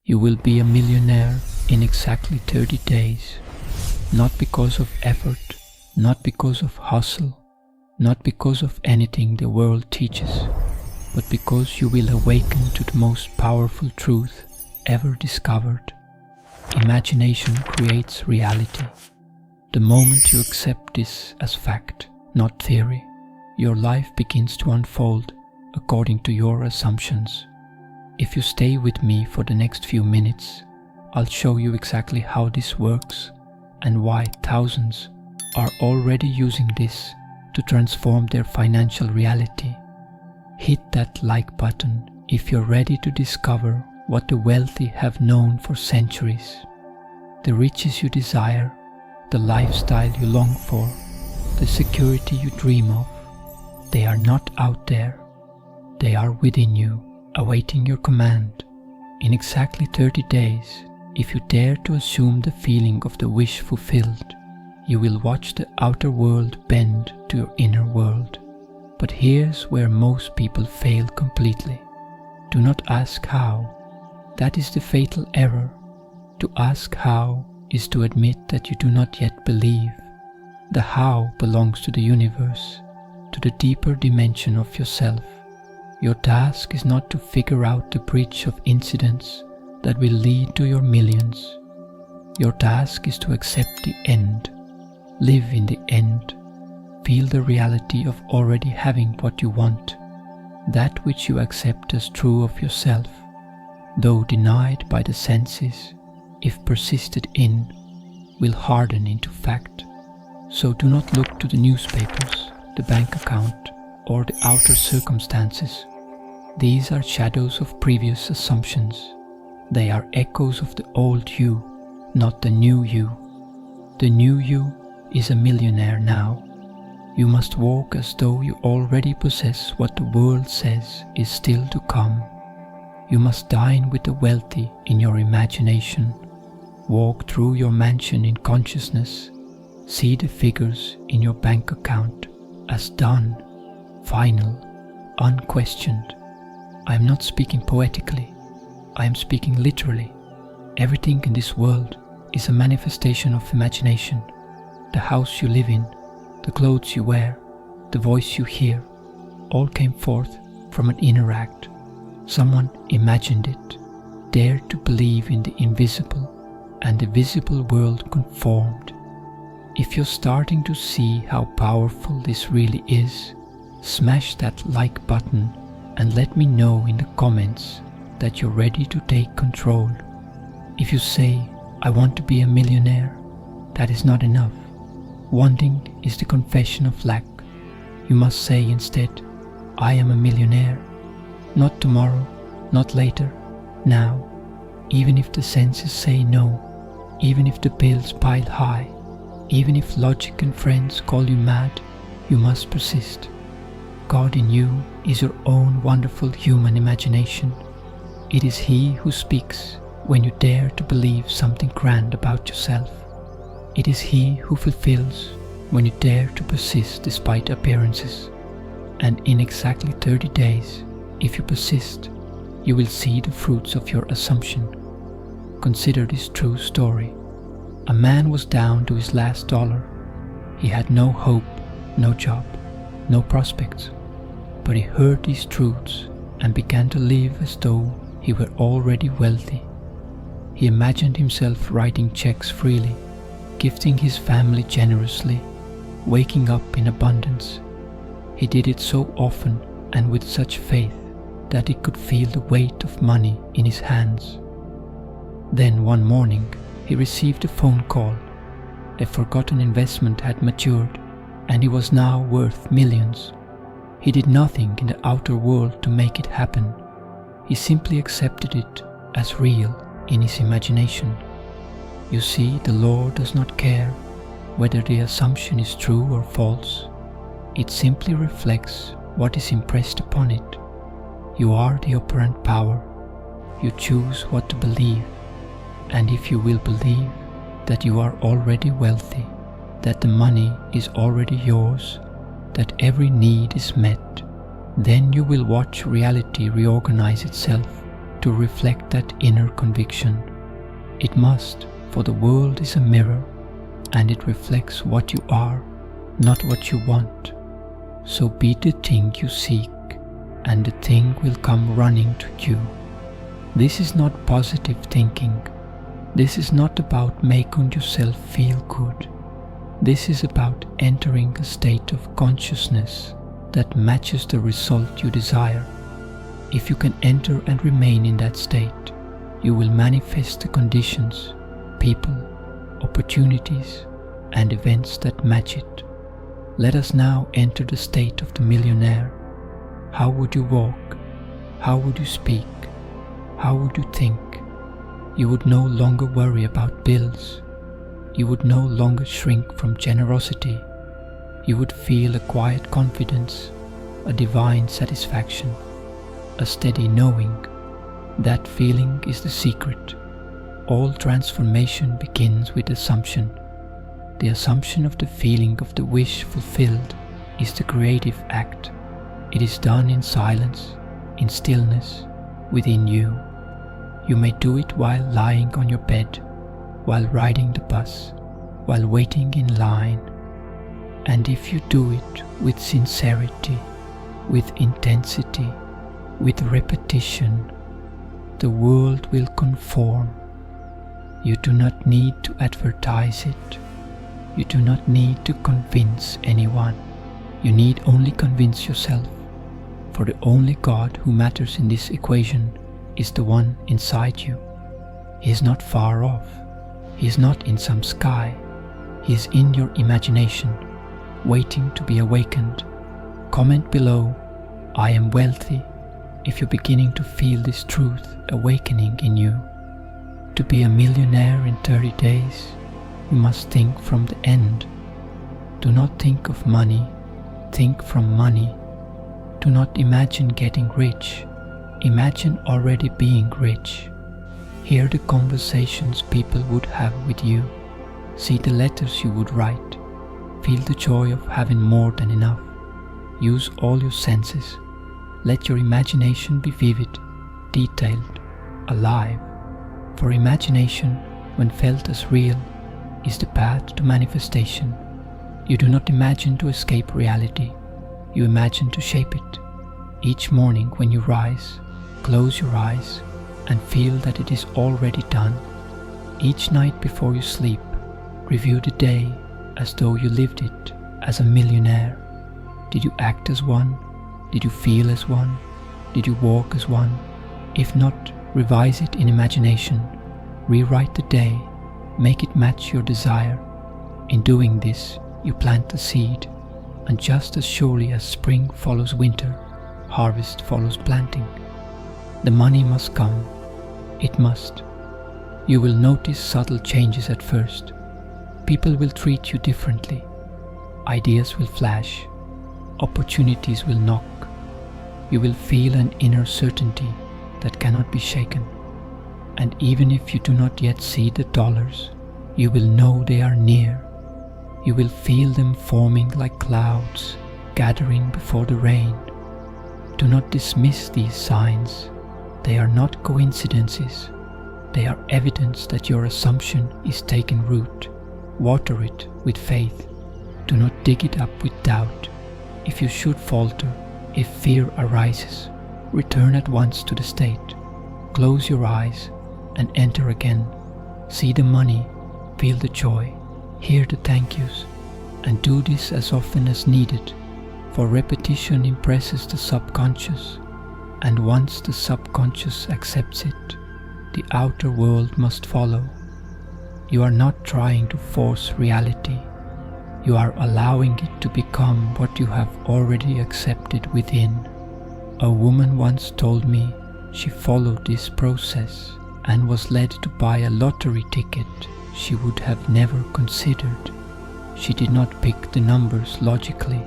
You will be a millionaire in exactly 30 days, not because of effort, not because of hustle, not because of anything the world teaches, but because you will awaken to the most powerful truth ever discovered. Imagination creates reality. The moment you accept this as fact, not theory, your life begins to unfold according to your assumptions. If you stay with me for the next few minutes, I'll show you exactly how this works and why thousands are already using this to transform their financial reality. Hit that like button if you're ready to discover what the wealthy have known for centuries. The riches you desire, the lifestyle you long for, the security you dream of, they are not out there. They are within you, awaiting your command. In exactly 30 days, if you dare to assume the feeling of the wish fulfilled, you will watch the outer world bend to your inner world. But here's where most people fail completely. Do not ask how. That is the fatal error. To ask how is to admit that you do not yet believe. The how belongs to the universe, to the deeper dimension of yourself. Your task is not to figure out the bridge of incidents that will lead to your millions. Your task is to accept the end, live in the end, feel the reality of already having what you want, that which you accept as true of yourself, though denied by the senses, if persisted in, will harden into fact. So do not look to the newspapers, the bank account, or the outer circumstances. These are shadows of previous assumptions. They are echoes of the old you, not the new you. The new you is a millionaire now. You must walk as though you already possess what the world says is still to come. You must dine with the wealthy in your imagination. Walk through your mansion in consciousness. See the figures in your bank account as done, final, unquestioned. I am not speaking poetically. I am speaking literally. Everything in this world is a manifestation of imagination. The house you live in, the clothes you wear, the voice you hear, all came forth from an inner act. Someone imagined it, dared to believe in the invisible, and the visible world conformed. If you're starting to see how powerful this really is, smash that like button and let me know in the comments that you're ready to take control. If you say, I want to be a millionaire, that is not enough. Wanting is the confession of lack. You must say instead, I am a millionaire. Not tomorrow, not later, now. Even if the senses say no, even if the bills pile high, even if logic and friends call you mad, you must persist. God in you is your own wonderful human imagination. It is He who speaks when you dare to believe something grand about yourself. It is He who fulfills when you dare to persist despite appearances. And in exactly 30 days, if you persist, you will see the fruits of your assumption. Consider this true story. A man was down to his last dollar. He had no hope, no job, no prospects. But he heard these truths and began to live as though he were already wealthy. He imagined himself writing checks freely, gifting his family generously, waking up in abundance. He did it so often and with such faith that he could feel the weight of money in his hands. Then one morning he received a phone call. A forgotten investment had matured and he was now worth millions. He did nothing in the outer world to make it happen. He simply accepted it as real in his imagination. You see, the Lord does not care whether the assumption is true or false. It simply reflects what is impressed upon it. You are the operant power. You choose what to believe. And if you will believe that you are already wealthy, that the money is already yours, that every need is met, then you will watch reality reorganize itself to reflect that inner conviction. It must, for the world is a mirror, and it reflects what you are, not what you want. So be the thing you seek, and the thing will come running to you. This is not positive thinking. This is not about making yourself feel good. This is about entering a state of consciousness that matches the result you desire. If you can enter and remain in that state, you will manifest the conditions, people, opportunities, and events that match it. Let us now enter the state of the millionaire. How would you walk? How would you speak? How would you think? You would no longer worry about bills. You would no longer shrink from generosity. You would feel a quiet confidence, a divine satisfaction, a steady knowing. That feeling is the secret. All transformation begins with assumption. The assumption of the feeling of the wish fulfilled is the creative act. It is done in silence, in stillness, within you. You may do it while lying on your bed, while riding the bus, while waiting in line. And if you do it with sincerity, with intensity, with repetition, the world will conform. You do not need to advertise it. You do not need to convince anyone. You need only convince yourself. For the only God who matters in this equation is the one inside you. He is not far off. He is not in some sky. He is in your imagination, waiting to be awakened. Comment below, I am wealthy, if you're beginning to feel this truth awakening in you. To be a millionaire in 30 days, you must think from the end. Do not think of money, think from money. Do not imagine getting rich, imagine already being rich. Hear the conversations people would have with you. See the letters you would write. Feel the joy of having more than enough. Use all your senses. Let your imagination be vivid, detailed, alive. For imagination, when felt as real, is the path to manifestation. You do not imagine to escape reality. You imagine to shape it. Each morning when you rise, close your eyes and feel that it is already done. Each night before you sleep, review the day as though you lived it as a millionaire. Did you act as one? Did you feel as one? Did you walk as one? If not, revise it in imagination. Rewrite the day. Make it match your desire. In doing this, you plant the seed, and just as surely as spring follows winter, harvest follows planting. The money must come. It must. You will notice subtle changes at first. People will treat you differently. Ideas will flash. Opportunities will knock. You will feel an inner certainty that cannot be shaken. And even if you do not yet see the dollars, you will know they are near. You will feel them forming like clouds, gathering before the rain. Do not dismiss these signs. They are not coincidences. They are evidence that your assumption is taking root. Water it with faith. Do not dig it up with doubt. If you should falter, if fear arises, return at once to the state. Close your eyes and enter again. See the money, feel the joy, hear the thank yous, and do this as often as needed, for repetition impresses the subconscious, and once the subconscious accepts it, the outer world must follow. You are not trying to force reality. You are allowing it to become what you have already accepted within. A woman once told me she followed this process and was led to buy a lottery ticket she would have never considered. She did not pick the numbers logically.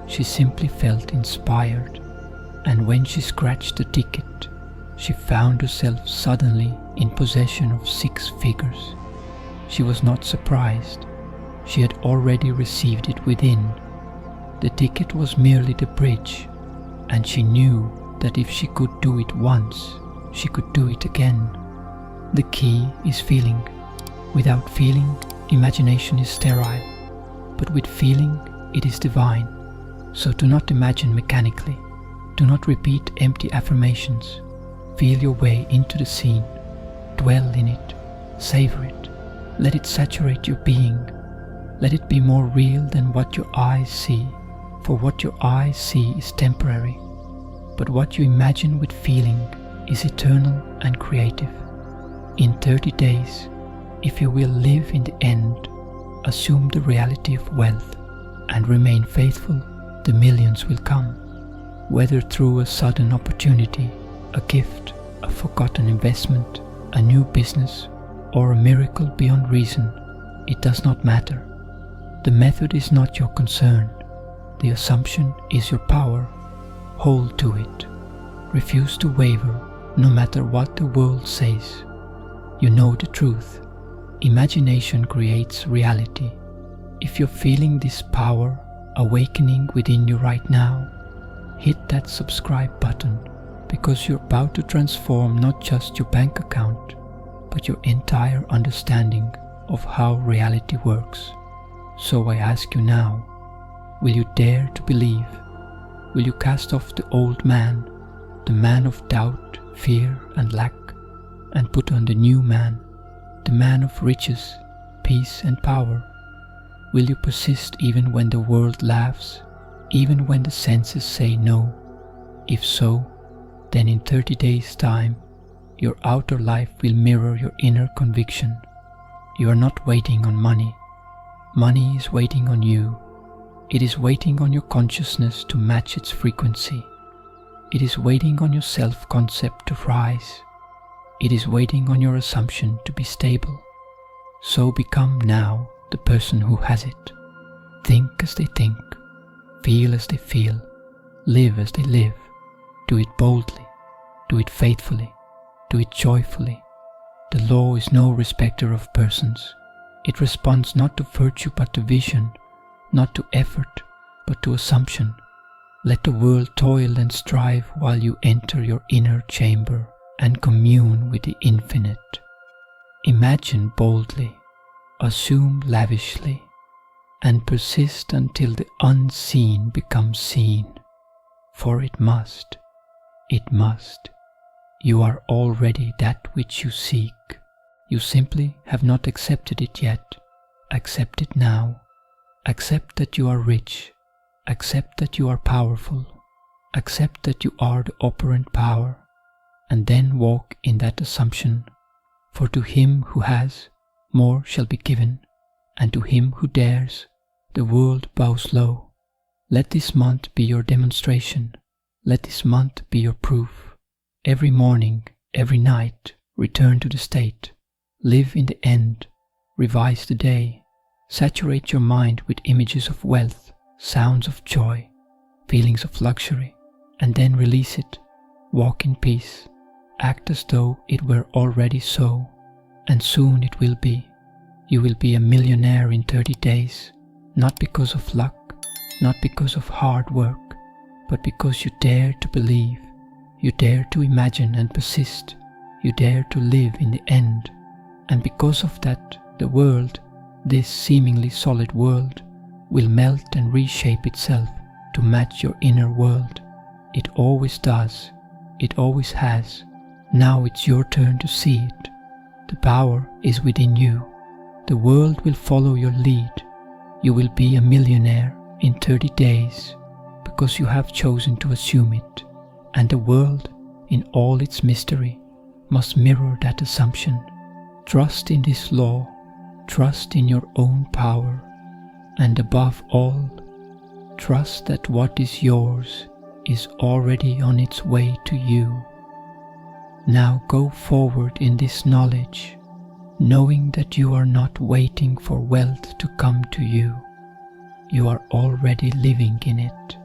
She simply felt inspired, and when she scratched the ticket, she found herself suddenly in possession of 6 figures. She was not surprised. She had already received it within. The ticket was merely the bridge, and she knew that if she could do it once, she could do it again. The key is feeling. Without feeling, imagination is sterile, but with feeling, it is divine. So do not imagine mechanically. Do not repeat empty affirmations. Feel your way into the scene. Dwell in it. Savor it. Let it saturate your being. Let it be more real than what your eyes see, for what your eyes see is temporary, but what you imagine with feeling is eternal and creative. In 30 days, if you will live in the end, assume the reality of wealth and remain faithful, the millions will come, whether through a sudden opportunity, a gift, a forgotten investment, a new business, or a miracle beyond reason. It does not matter. The method is not your concern. The assumption is your power. Hold to it. Refuse to waver, no matter what the world says. You know the truth. Imagination creates reality. If you're feeling this power awakening within you right now, hit that subscribe button, because you're about to transform not just your bank account, but your entire understanding of how reality works. So I ask you now, will you dare to believe? Will you cast off the old man, the man of doubt, fear and lack, and put on the new man, the man of riches, peace and power? Will you persist even when the world laughs, even when the senses say no? If so, then in 30 days' time, your outer life will mirror your inner conviction. You are not waiting on money. Money is waiting on you. It is waiting on your consciousness to match its frequency. It is waiting on your self-concept to rise. It is waiting on your assumption to be stable. So become now the person who has it. Think as they think. Feel as they feel. Live as they live. Do it boldly. Do it faithfully. Do it joyfully. The law is no respecter of persons. It responds not to virtue but to vision, not to effort but to assumption. Let the world toil and strive while you enter your inner chamber and commune with the infinite. Imagine boldly, assume lavishly, and persist until the unseen becomes seen. For it must. It must. You are already that which you seek. You simply have not accepted it yet. Accept it now. Accept that you are rich. Accept that you are powerful. Accept that you are the operant power. And then walk in that assumption. For to him who has, more shall be given. And to him who dares, the world bows low. Let this month be your demonstration. Let this month be your proof. Every morning, every night, return to the state. Live in the end. Revise the day. Saturate your mind with images of wealth, sounds of joy, feelings of luxury, and then release it. Walk in peace. Act as though it were already so, and soon it will be. You will be a millionaire in 30 days, not because of luck, not because of hard work, but because you dare to believe, you dare to imagine and persist, you dare to live in the end. And because of that, the world, this seemingly solid world, will melt and reshape itself to match your inner world. It always does. It always has. Now it's your turn to see it. The power is within you. The world will follow your lead. You will be a millionaire in 30 days because you have chosen to assume it. And the world, in all its mystery, must mirror that assumption. Trust in this law, trust in your own power, and above all, trust that what is yours is already on its way to you. Now go forward in this knowledge, knowing that you are not waiting for wealth to come to you. You are already living in it.